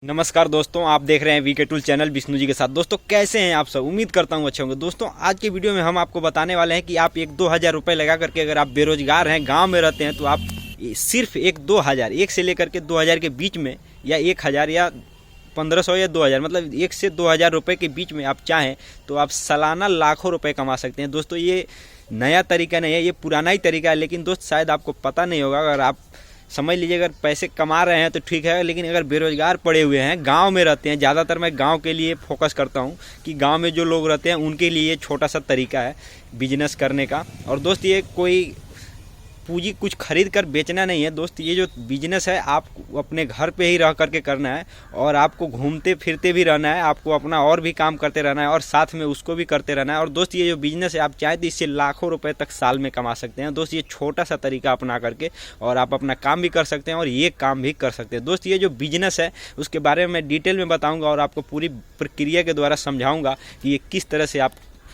नमस्कार दोस्तों, आप देख रहे हैं VK tool channel Vishnu ji के साथ। दोस्तों कैसे हैं आप सब? उम्मीद करता हूं अच्छे होंगे। दोस्तों आज के वीडियो में हम आपको बताने वाले हैं कि आप 1-2 हज़ार रुपये लगा करके अगर आप बेरोजगार हैं, गांव में रहते हैं, तो आप सिर्फ 1-2 हज़ार, 1 से लेकर के 2 हज़ार के बीच में, या 1 हज़ार या 1500 या 2 हज़ार, मतलब 1 से 2 हज़ार रुपये के बीच में आप चाहें तो आप सालाना लाखों रुपए कमा सकते हैं। दोस्तों ये नया तरीका नहीं है, ये पुराना ही तरीका है, लेकिन दोस्त शायद आपको पता नहीं होगा। अगर आप समझ लीजिए, अगर पैसे कमा रहे हैं तो ठीक है, लेकिन अगर बेरोजगार पड़े हुए हैं, गांव में रहते हैं, ज़्यादातर मैं गांव के लिए फोकस करता हूं कि गांव में जो लोग रहते हैं उनके लिए छोटा सा तरीका है बिजनेस करने का। और दोस्त ये कोई पूंजी कुछ खरीद कर बेचना नहीं है दोस्त, ये जो बिजनेस है आप अपने घर पे ही रह करके करना है, और आपको घूमते फिरते भी रहना है, आपको अपना और भी काम करते रहना है, और साथ में उसको भी करते रहना है। और दोस्त ये जो बिजनेस है आप चाहे तो इससे लाखों रुपए तक साल में कमा सकते हैं दोस्त, ये छोटा सा तरीका अपना करके, और आप अपना काम भी कर सकते हैं और ये काम भी कर सकते हैं। दोस्त ये जो बिजनेस है उसके बारे में मैं डिटेल में बताऊँगा और आपको पूरी प्रक्रिया के द्वारा समझाऊँगा कि ये किस तरह से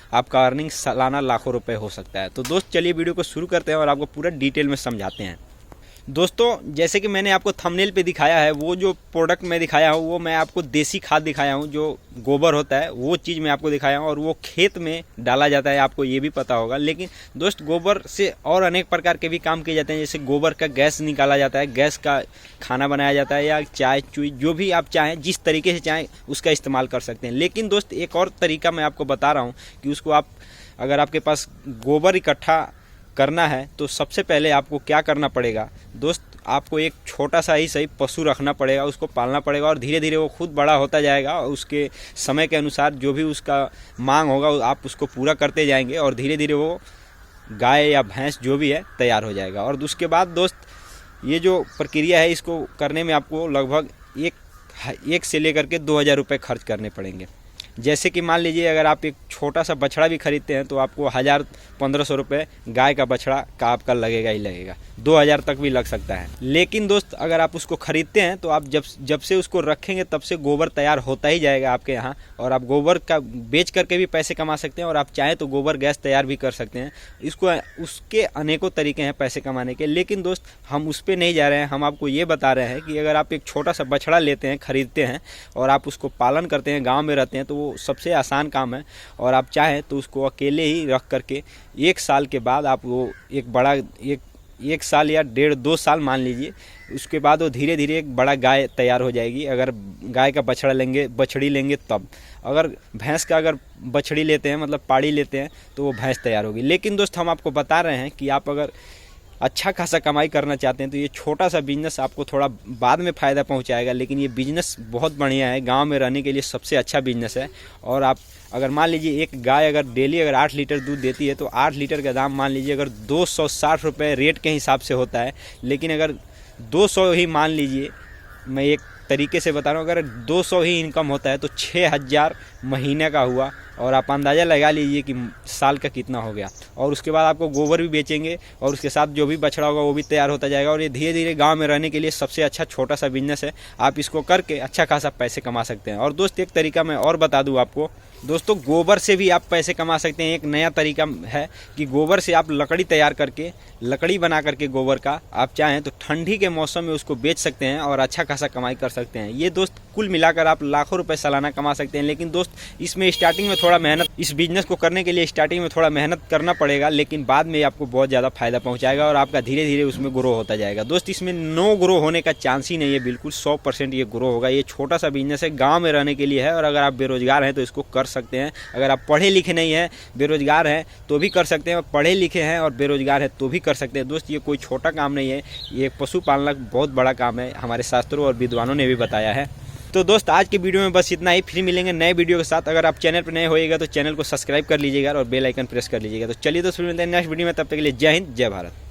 आपका अर्निंग सालाना लाखों रुपए हो सकता है। तो दोस्त चलिए वीडियो को शुरू करते हैं और आपको पूरा डिटेल में समझाते हैं। दोस्तों जैसे कि मैंने आपको थंबनेल पे दिखाया है, वो जो प्रोडक्ट मैं दिखाया हूँ वो मैं आपको देसी खाद दिखाया हूँ, जो गोबर होता है वो चीज़ मैं आपको दिखाया हूँ, और वो खेत में डाला जाता है, आपको ये भी पता होगा। लेकिन दोस्त गोबर से और अनेक प्रकार के भी काम किए जाते हैं, जैसे गोबर का गैस निकाला जाता है, गैस का खाना बनाया जाता है, या चाय चुई, जो भी आप चाहें, जिस तरीके से चाहें उसका इस्तेमाल कर सकते हैं। लेकिन दोस्त एक और तरीका मैं आपको बता रहा हूँ कि उसको आप, अगर आपके पास गोबर इकट्ठा करना है तो सबसे पहले आपको क्या करना पड़ेगा दोस्त, आपको एक छोटा सा ही सही पशु रखना पड़ेगा, उसको पालना पड़ेगा, और धीरे धीरे वो खुद बड़ा होता जाएगा, और उसके समय के अनुसार जो भी उसका मांग होगा आप उसको पूरा करते जाएंगे, और धीरे धीरे वो गाय या भैंस जो भी है तैयार हो जाएगा। और उसके बाद दोस्त ये जो प्रक्रिया है इसको करने में आपको लगभग एक से लेकर के 2 हज़ार रुपये खर्च करने पड़ेंगे। जैसे कि मान लीजिए अगर आप एक छोटा सा बछड़ा भी खरीदते हैं तो आपको 1000-1500 रुपये गाय का बछड़ा का आपका लगेगा ही लगेगा, 2000 तक भी लग सकता है। लेकिन दोस्त अगर आप उसको खरीदते हैं तो आप जब से उसको रखेंगे तब से गोबर तैयार होता ही जाएगा आपके यहाँ, और आप गोबर का बेच करके भी पैसे कमा सकते हैं, और आप चाहें तो गोबर गैस तैयार भी कर सकते हैं। उसके अनेकों तरीके हैं पैसे कमाने के। लेकिन दोस्त हम उस पर नहीं जा रहे हैं, हम आपको ये बता रहे हैं कि अगर आप एक छोटा सा बछड़ा लेते हैं, खरीदते हैं, और आप उसको पालन करते हैं, गाँव में रहते हैं, तो सबसे आसान काम है। और आप चाहें तो उसको अकेले ही रख करके 1 साल के बाद आप वो एक साल या 1.5-2 साल मान लीजिए, उसके बाद वो धीरे धीरे एक बड़ा गाय तैयार हो जाएगी। अगर गाय का बछड़ा लेंगे, बछड़ी लेंगे तब, अगर भैंस का अगर बछड़ी लेते हैं, मतलब पाड़ी लेते हैं, तो वो भैंस तैयार होगी। लेकिन दोस्त हम आपको बता रहे हैं कि आप अगर अच्छा खासा कमाई करना चाहते हैं तो ये छोटा सा बिजनेस आपको थोड़ा बाद में फ़ायदा पहुंचाएगा, लेकिन ये बिजनेस बहुत बढ़िया है, गांव में रहने के लिए सबसे अच्छा बिजनेस है। और आप अगर मान लीजिए एक गाय अगर डेली अगर 8 लीटर दूध देती है तो 8 लीटर का दाम मान लीजिए अगर 260 रुपये रेट के हिसाब से होता है, लेकिन अगर 200 ही मान लीजिए, मैं एक तरीके से बता रहा हूँ, अगर 200 ही इनकम होता है तो 6000 महीने का हुआ, और आप अंदाज़ा लगा लीजिए कि साल का कितना हो गया। और उसके बाद आपको गोबर भी बेचेंगे, और उसके साथ जो भी बछड़ा होगा वो भी तैयार होता जाएगा, और ये धीरे धीरे गांव में रहने के लिए सबसे अच्छा छोटा सा बिजनेस है। आप इसको करके अच्छा खासा पैसे कमा सकते हैं। और दोस्त एक तरीका मैं और बता दूं आपको दोस्तों, गोबर से भी आप पैसे कमा सकते हैं। एक नया तरीका है कि गोबर से आप लकड़ी तैयार करके, लकड़ी बना करके गोबर का आप चाहें तो ठंडी के मौसम में उसको बेच सकते हैं और अच्छा खासा कमाई कर सकते हैं। ये दोस्त कुल मिलाकर आप लाखों रुपए सालाना कमा सकते हैं। लेकिन दोस्त इसमें स्टार्टिंग में थोड़ा मेहनत, इस बिजनेस को करने के लिए स्टार्टिंग में थोड़ा मेहनत करना पड़ेगा, लेकिन बाद में आपको बहुत ज़्यादा फायदा पहुंचाएगा, और आपका धीरे धीरे उसमें ग्रो होता जाएगा। दोस्त इसमें नो ग्रो होने का चांस ही नहीं है, बिल्कुल 100% ये ग्रो होगा। ये छोटा सा बिजनेस है, गाँव में रहने के लिए है, और अगर आप बेरोजगार हैं तो इसको कर सकते हैं। अगर आप पढ़े लिखे नहीं हैं, बेरोजगार हैं तो भी कर सकते हैं, और पढ़े लिखे हैं और बेरोजगार हैं तो भी कर सकते हैं। दोस्त ये कोई छोटा काम नहीं है, ये पशु पालना बहुत बड़ा काम है, हमारे शास्त्रों और विद्वानों ने भी बताया है। तो दोस्त आज के वीडियो में बस इतना ही, फिर मिलेंगे नए वीडियो के साथ। अगर आप चैनल पर नए होइएगा तो चैनल को सब्सक्राइब कर लीजिएगा और बेल आइकन प्रेस कर लीजिएगा। तो चलिए दोस्त फिर मिलते हैं नेक्स्ट वीडियो में, तब तक के लिए जय हिंद, जय भारत।